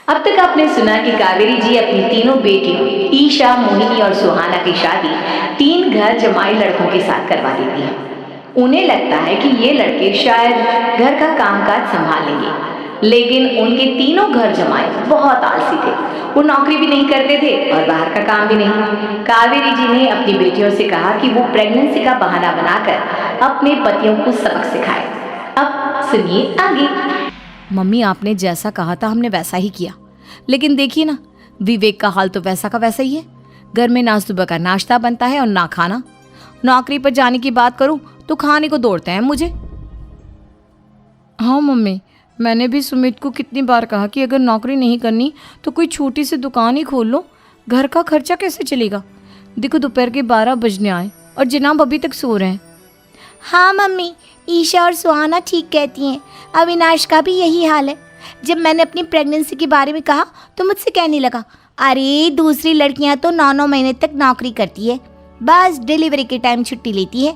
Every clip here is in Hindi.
अब तक आपने सुना कि कावेरी जी अपनी तीनों बेटियों ईशा, मोहिनी और सुहाना की शादी 3 घर जमाई लड़कों के साथ करवा देती है। उन्हें लगता है कि ये लड़के शायद घर का कामकाज संभाल लेंगे, लेकिन उनके तीनों घर जमाई बहुत आलसी थे। वो नौकरी भी नहीं करते थे और बाहर का काम भी नहीं। कावेरी जी ने अपनी बेटियों से कहा कि वो प्रेगनेंसी का बहाना बनाकर अपने पतियों को सबक सिखाए। अब सुनिए आगे। मम्मी, आपने जैसा कहा था हमने वैसा ही किया, लेकिन देखिए ना, विवेक का हाल तो वैसा का वैसा ही है। घर में ना सुबह का नाश्ता बनता है और ना खाना। नौकरी पर जाने की बात करूं तो खाने को दौड़ते हैं मुझे। हाँ मम्मी, मैंने भी सुमित को कितनी बार कहा कि अगर नौकरी नहीं करनी तो कोई छोटी सी दुकान ही खोल लो, घर का खर्चा कैसे चलेगा। देखो दोपहर के 12 बजने आए और जनाब अभी तक सो रहे हैं। हाँ मम्मी, ईशा और सुहाना ठीक कहती हैं। अविनाश का भी यही हाल है। जब मैंने अपनी प्रेगनेंसी के बारे में कहा तो मुझसे कहने लगा, अरे दूसरी लड़कियां तो 9-9 महीने तक नौकरी करती है, बस डिलीवरी के टाइम छुट्टी लेती है।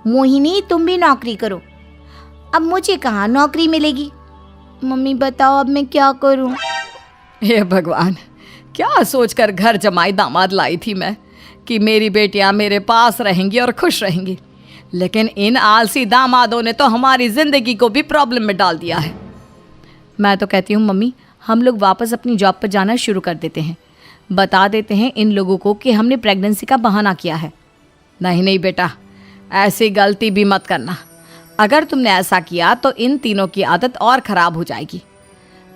मोहिनी, तुम भी नौकरी करो। अब मुझे कहाँ नौकरी मिलेगी। मम्मी बताओ अब मैं क्या करूँ। हे भगवान, क्या सोचकर घर जमाई दामाद लाई थी मैं कि मेरी बेटियां मेरे पास रहेंगी और खुश रहेंगी, लेकिन इन आलसी दामादों ने तो हमारी जिंदगी को भी प्रॉब्लम में डाल दिया है। मैं तो कहती हूँ मम्मी, हम लोग वापस अपनी जॉब पर जाना शुरू कर देते हैं। बता देते हैं इन लोगों को कि हमने प्रेगनेंसी का बहाना किया है। नहीं नहीं बेटा, ऐसी गलती भी मत करना। अगर तुमने ऐसा किया तो इन तीनों की आदत और ख़राब हो जाएगी।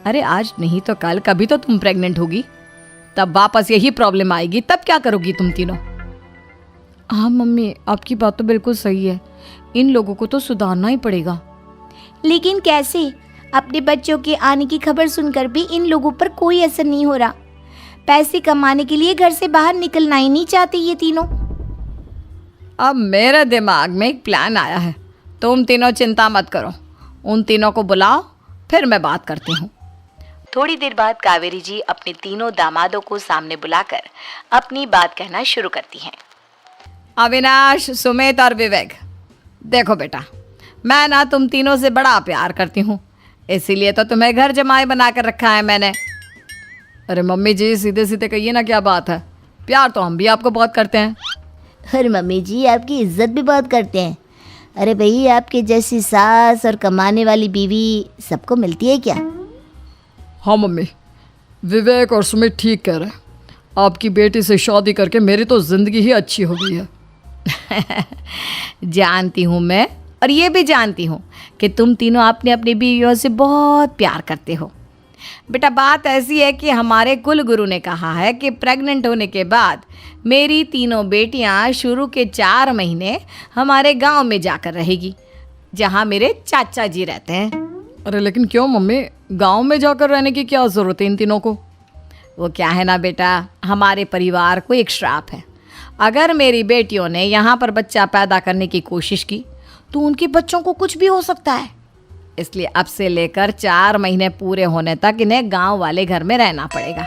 अरे आज नहीं तो कल कभी तो तुम प्रेग्नेंट होगी, तब वापस यही प्रॉब्लम आएगी। तब क्या करोगी तुम तीनों। हाँ मम्मी, आपकी बात तो बिल्कुल सही है। इन लोगों को तो सुधारना ही पड़ेगा। लेकिन कैसे? अपने बच्चों के आने की खबर सुनकर भी इन लोगों पर कोई असर नहीं हो रहा। पैसे कमाने के लिए घर से बाहर निकलना ही नहीं चाहते ये तीनों। अब मेरे दिमाग में एक प्लान आया है। तुम तीनों चिंता मत करो, उन तीनों को बुलाओ, फिर मैं बात करती हूँ। थोड़ी देर बाद कावेरी जी अपने तीनों दामादों को सामने बुलाकर अपनी बात कहना शुरू करती हैं। अविनाश, सुमित और विवेक, देखो बेटा, मैं ना तुम तीनों से बड़ा प्यार करती हूँ, इसीलिए तो तुम्हें घर जमाई बना कर रखा है मैंने। अरे मम्मी जी, सीधे सीधे कहिए ना, क्या बात है। प्यार तो हम भी आपको बहुत करते हैं। अरे मम्मी जी, आपकी इज्जत भी बहुत करते हैं। अरे भाई, आपके जैसी सास और कमाने वाली बीवी सबको मिलती है क्या? हाँ मम्मी, विवेक और सुमित ठीक कह रहे हैं। आपकी बेटी से शादी करके मेरी तो ज़िंदगी ही अच्छी हो गई है। जानती हूँ मैं, और ये भी जानती हूँ कि तुम तीनों अपने अपनी बीवियों से बहुत प्यार करते हो। बेटा, बात ऐसी है कि हमारे कुल गुरु ने कहा है कि प्रेग्नेंट होने के बाद मेरी तीनों बेटियां शुरू के 4 महीने हमारे गांव में जाकर रहेगी, जहां मेरे चाचा जी रहते हैं। अरे लेकिन क्यों मम्मी, गांव में जाकर रहने की क्या ज़रूरत है इन तीनों को। वो क्या है ना बेटा, हमारे परिवार को एक श्राप है। अगर मेरी बेटियों ने यहाँ पर बच्चा पैदा करने की कोशिश की तो उनके बच्चों को कुछ भी हो सकता है। इसलिए अब से लेकर 4 महीने पूरे होने तक इन्हें गांव वाले घर में रहना पड़ेगा।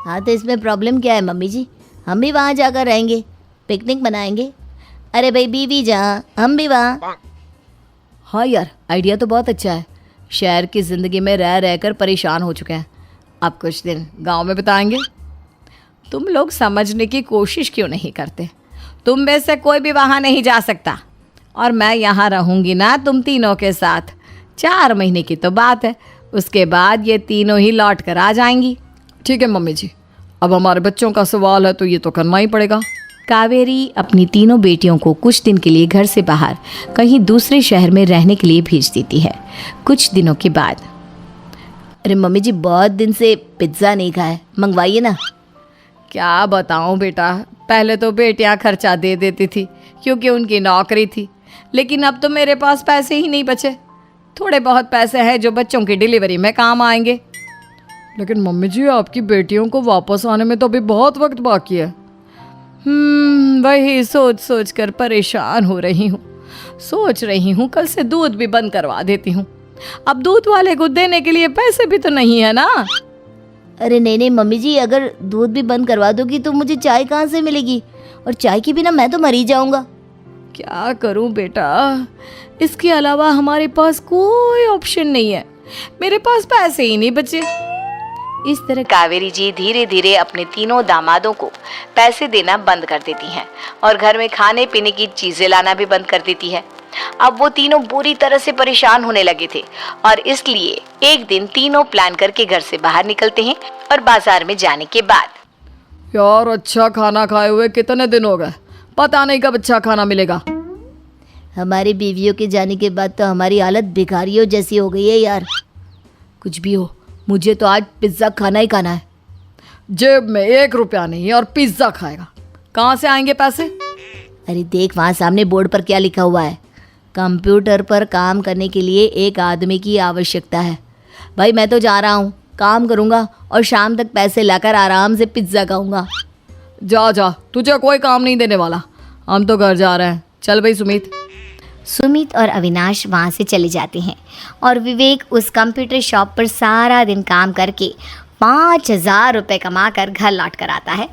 हाँ तो इसमें प्रॉब्लम क्या है मम्मी जी, हम भी वहाँ जाकर रहेंगे, पिकनिक मनाएंगे। अरे भाई, बीवी जहाँ हम भी वहाँ। हाँ यार, आइडिया तो बहुत अच्छा है। शहर की ज़िंदगी में रह रहकर परेशान हो चुके हैं, अब कुछ दिन गांव में बिताएंगे। तुम लोग समझने की कोशिश क्यों नहीं करते। तुम में से कोई भी वहाँ नहीं जा सकता, और मैं यहाँ रहूँगी ना तुम तीनों के साथ। 4 महीने की तो बात है, उसके बाद ये तीनों ही लौट कर आ जाएंगी। ठीक है मम्मी जी, अब हमारे बच्चों का सवाल है तो ये तो करना ही पड़ेगा। कावेरी अपनी तीनों बेटियों को कुछ दिन के लिए घर से बाहर कहीं दूसरे शहर में रहने के लिए भेज देती है। कुछ दिनों के बाद, अरे मम्मी जी, बहुत दिन से पिज्ज़ा नहीं खाया, मंगवाइए ना। क्या बताऊं बेटा, पहले तो बेटियां खर्चा दे देती थी क्योंकि उनकी नौकरी थी, लेकिन अब तो मेरे पास पैसे ही नहीं बचे। थोड़े बहुत पैसे हैं जो बच्चों की डिलीवरी में काम आएंगे। लेकिन मम्मी जी, आपकी बेटियों को वापस आने में तो अभी बहुत वक्त बाकी है। वही सोच सोच कर परेशान हो रही हूँ। सोच रही हूँ कल से दूध भी बंद करवा देती हूँ। अब दूध वाले को देने के लिए पैसे भी तो नहीं है ना। अरे नहीं नहीं मम्मी जी, अगर दूध भी बंद करवा दोगी तो मुझे चाय कहाँ से मिलेगी, और चाय के बिना मैं तो मर ही जाऊँगा। क्या करूँ बेटा, इसके अलावा हमारे पास कोई ऑप्शन नहीं है। मेरे पास पैसे ही नहीं बचे। इस तरह कावेरी जी धीरे धीरे अपने तीनों दामादों को पैसे देना बंद कर देती हैं और घर में खाने पीने की चीजें लाना भी बंद कर देती है। अब वो तीनों बुरी तरह से परेशान होने लगे थे और इसलिए एक दिन तीनों प्लान करके घर से बाहर निकलते हैं और बाजार में जाने के बाद यार अच्छा खाना खाए हुए कितने दिन हो गए, पता नहीं कब अच्छा खाना मिलेगा। हमारी बीवियों के जाने के बाद तो हमारी हालत भिखारियों जैसी हो गई है यार। कुछ भी हो, मुझे तो आज पिज्ज़ा खाना ही खाना है। जेब में 1 रुपया नहीं है और पिज्ज़ा खाएगा, कहाँ से आएंगे पैसे? अरे देख वहाँ सामने बोर्ड पर क्या लिखा हुआ है, कंप्यूटर पर काम करने के लिए एक आदमी की आवश्यकता है। भाई मैं तो जा रहा हूँ, काम करूँगा और शाम तक पैसे लाकर आराम से पिज्ज़ा खाऊंगा। जा जा, तुझे कोई काम नहीं देने वाला, हम तो घर जा रहे हैं। चल भाई सुमित। सुमित और अविनाश वहाँ से चले जाते हैं और विवेक उस कंप्यूटर शॉप पर सारा दिन काम करके 5,000 रुपये कमा कर घर लौट कर आता है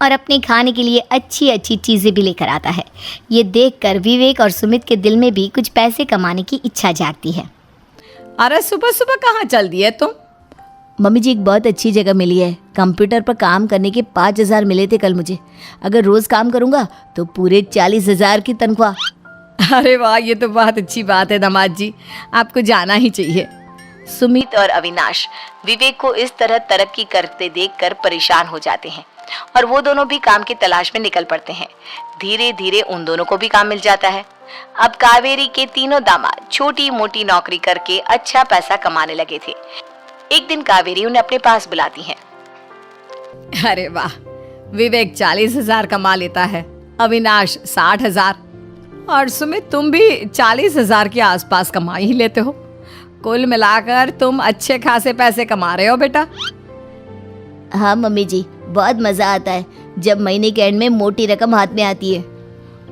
और अपने खाने के लिए अच्छी अच्छी चीज़ें भी लेकर आता है। ये देखकर विवेक और सुमित के दिल में भी कुछ पैसे कमाने की इच्छा जागती है। अरे सुबह सुबह कहाँ चल दिए तुम? मम्मी जी एक बहुत अच्छी जगह मिली है, कंप्यूटर पर काम करने के 5,000 मिले थे कल मुझे। अगर रोज़ काम करूँगा तो पूरे 40,000 की तनख्वाह। अरे वाह, ये तो बहुत अच्छी बात है दामाद जी, आपको जाना ही चाहिए। सुमित और अविनाश विवेक को इस तरह तरक्की करते देखकर परेशान हो जाते हैं और वो दोनों भी काम की तलाश में निकल पड़ते हैं। धीरे धीरे उन दोनों को भी काम मिल जाता है। अब कावेरी के तीनों दामाद छोटी मोटी नौकरी करके अच्छा पैसा कमाने लगे थे। एक दिन कावेरी उन्हें अपने पास बुलाती है। अरे वाह, विवेक 40,000 कमा लेता है, अविनाश 60,000 और सुमित तुम भी 40,000 के आसपास कमा ही लेते हो। कुल मिलाकर तुम अच्छे खासे पैसे कमा रहे हो बेटा। हाँ मम्मी जी, बहुत मज़ा आता है जब महीने के एंड में मोटी रकम हाथ में आती है।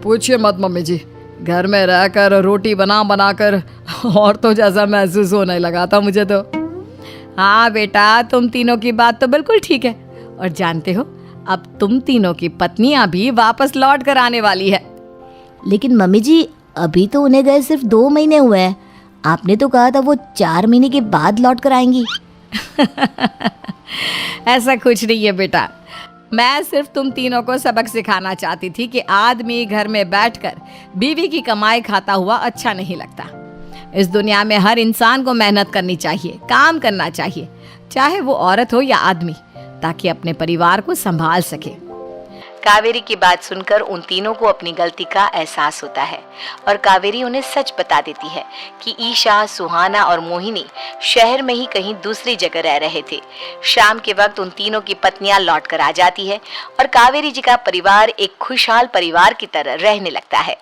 पूछिए मत मम्मी जी, घर में रहकर रोटी बना बना कर और तो जैसा महसूस होने लगा था मुझे तो। हाँ बेटा, तुम तीनों की बात तो बिल्कुल ठीक है। और जानते हो, अब तुम तीनों की पत्नियां भी वापस लौट कर आने वाली है। लेकिन मम्मी जी अभी तो उन्हें गए सिर्फ 2 महीने हुए हैं, आपने तो कहा था वो 4 महीने के बाद लौट कर आएंगी। ऐसा कुछ नहीं है बेटा, मैं सिर्फ तुम तीनों को सबक सिखाना चाहती थी कि आदमी घर में बैठकर बीवी की कमाई खाता हुआ अच्छा नहीं लगता। इस दुनिया में हर इंसान को मेहनत करनी चाहिए, काम करना चाहिए, चाहे वो औरत हो या आदमी, ताकि अपने परिवार को संभाल सके। कावेरी की बात सुनकर उन तीनों को अपनी गलती का एहसास होता है और कावेरी उन्हें सच बता देती है कि ईशा, सुहाना और मोहिनी शहर में ही कहीं दूसरी जगह रह रहे थे। शाम के वक्त उन तीनों की पत्नियां लौट कर आ जाती है और कावेरी जी का परिवार एक खुशहाल परिवार की तरह रहने लगता है।